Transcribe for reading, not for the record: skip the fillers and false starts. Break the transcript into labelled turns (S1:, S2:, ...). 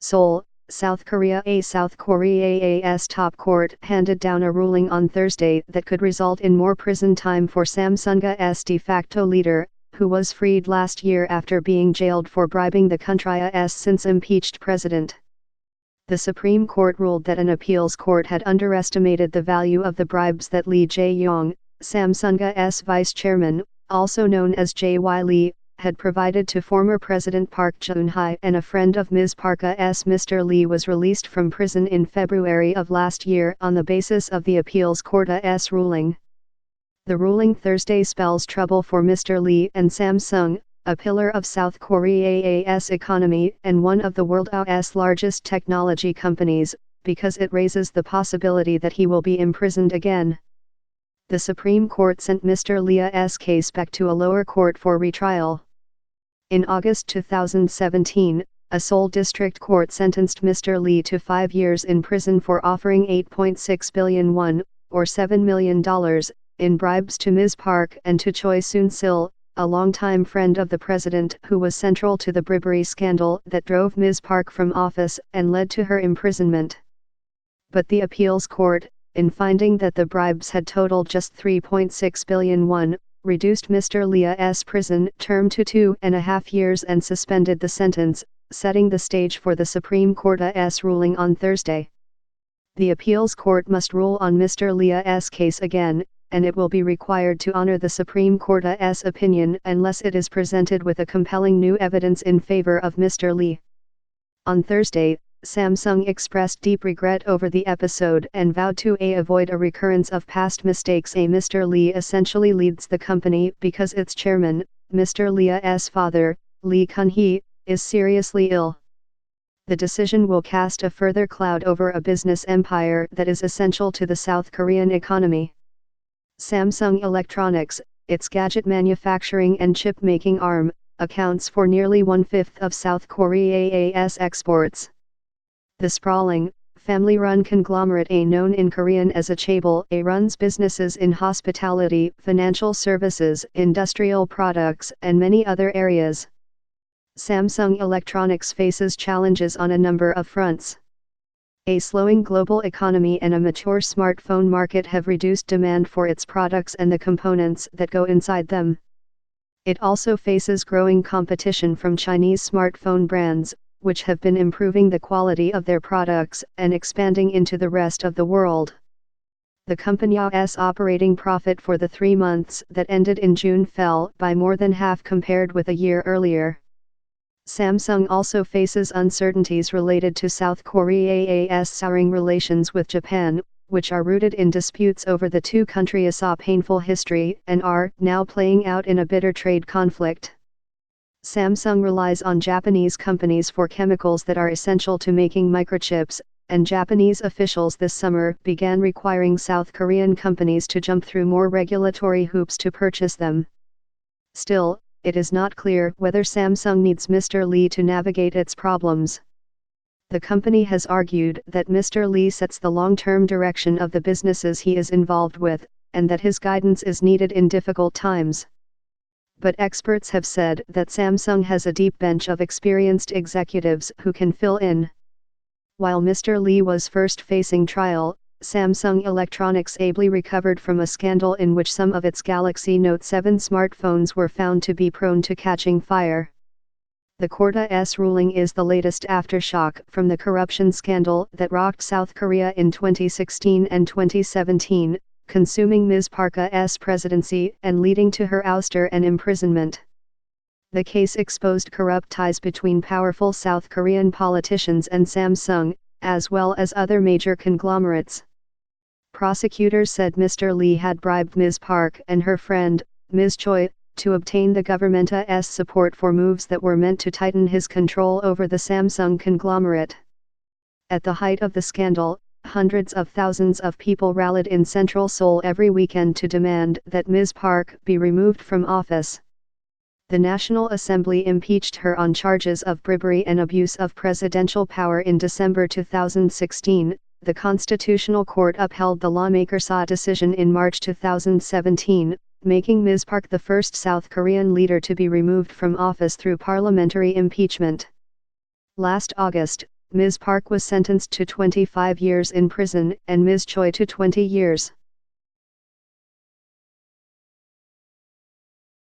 S1: Seoul, South Korea. A South Korea's top court handed down a ruling on Thursday that could result in more prison time for Samsung's de facto leader, who was freed last year after being jailed for bribing the country's since impeached president. The Supreme Court ruled that an appeals court had underestimated the value of the bribes that Lee Jae-yong, Samsung's vice chairman, also known as J.Y. Lee, had provided to former President Park Geun-hye, and a friend of Ms. Park's Mr. Lee was released from prison in February of last year on the basis of the appeals court's ruling. The ruling Thursday spells trouble for Mr. Lee and Samsung, a pillar of South Korea's economy and one of the world's largest technology companies, because it raises the possibility that he will be imprisoned again. The Supreme Court sent Mr. Lee's case back to a lower court for retrial. In August 2017, a Seoul District Court sentenced Mr. Lee to 5 years in prison for offering 8.6 billion won, or $7 million, in bribes to Ms. Park and to Choi Soon-sil, a longtime friend of the president who was central to the bribery scandal that drove Ms. Park from office and led to her imprisonment. But the appeals court, in finding that the bribes had totaled just 3.6 billion won, reduced Mr. Lee's prison term to 2.5 years and suspended the sentence, setting the stage for the Supreme Court's ruling on Thursday. The appeals court must rule on Mr. Lee's case again, and it will be required to honor the Supreme Court's opinion unless it is presented with a compelling new evidence in favor of Mr. Lee. On Thursday, Samsung expressed deep regret over the episode and vowed to avoid a recurrence of past mistakes. Mr. Lee essentially leads the company because its chairman, Mr. Lee's father, Lee Kun-hee, is seriously ill. The decision will cast a further cloud over a business empire that is essential to the South Korean economy. Samsung Electronics, its gadget manufacturing and chip-making arm, accounts for nearly 1/5 of South Korea's exports. The sprawling, family-run conglomerate known in Korean as a chaebol runs businesses in hospitality, financial services, industrial products, and many other areas. Samsung Electronics faces challenges on a number of fronts. A slowing global economy and a mature smartphone market have reduced demand for its products and the components that go inside them. It also faces growing competition from Chinese smartphone brands, which have been improving the quality of their products and expanding into the rest of the world. The company's operating profit for the 3 months that ended in June fell by more than half compared with a year earlier. Samsung also faces uncertainties related to South Korea's souring relations with Japan, which are rooted in disputes over the two countries' painful history and are now playing out in a bitter trade conflict. Samsung relies on Japanese companies for chemicals that are essential to making microchips, and Japanese officials this summer began requiring South Korean companies to jump through more regulatory hoops to purchase them. Still, it is not clear whether Samsung needs Mr. Lee to navigate its problems. The company has argued that Mr. Lee sets the long-term direction of the businesses he is involved with, and that his guidance is needed in difficult times. But experts have said that Samsung has a deep bench of experienced executives who can fill in. While Mr. Lee was first facing trial, Samsung Electronics ably recovered from a scandal in which some of its Galaxy Note 7 smartphones were found to be prone to catching fire. The court's ruling is the latest aftershock from the corruption scandal that rocked South Korea in 2016 and 2017, consuming Ms. Park's presidency and leading to her ouster and imprisonment. The case exposed corrupt ties between powerful South Korean politicians and Samsung, as well as other major conglomerates. Prosecutors said Mr. Lee had bribed Ms. Park and her friend, Ms. Choi, to obtain the government's support for moves that were meant to tighten his control over the Samsung conglomerate. At the height of the scandal, hundreds of thousands of people rallied in central Seoul every weekend to demand that Ms. Park be removed from office. The National Assembly impeached her on charges of bribery and abuse of presidential power in December 2016. The Constitutional Court upheld the lawmakers' decision in March 2017, making Ms. Park the first South Korean leader to be removed from office through parliamentary impeachment. Last August, Ms. Park was sentenced to 25 years in prison and Ms. Choi to 20 years.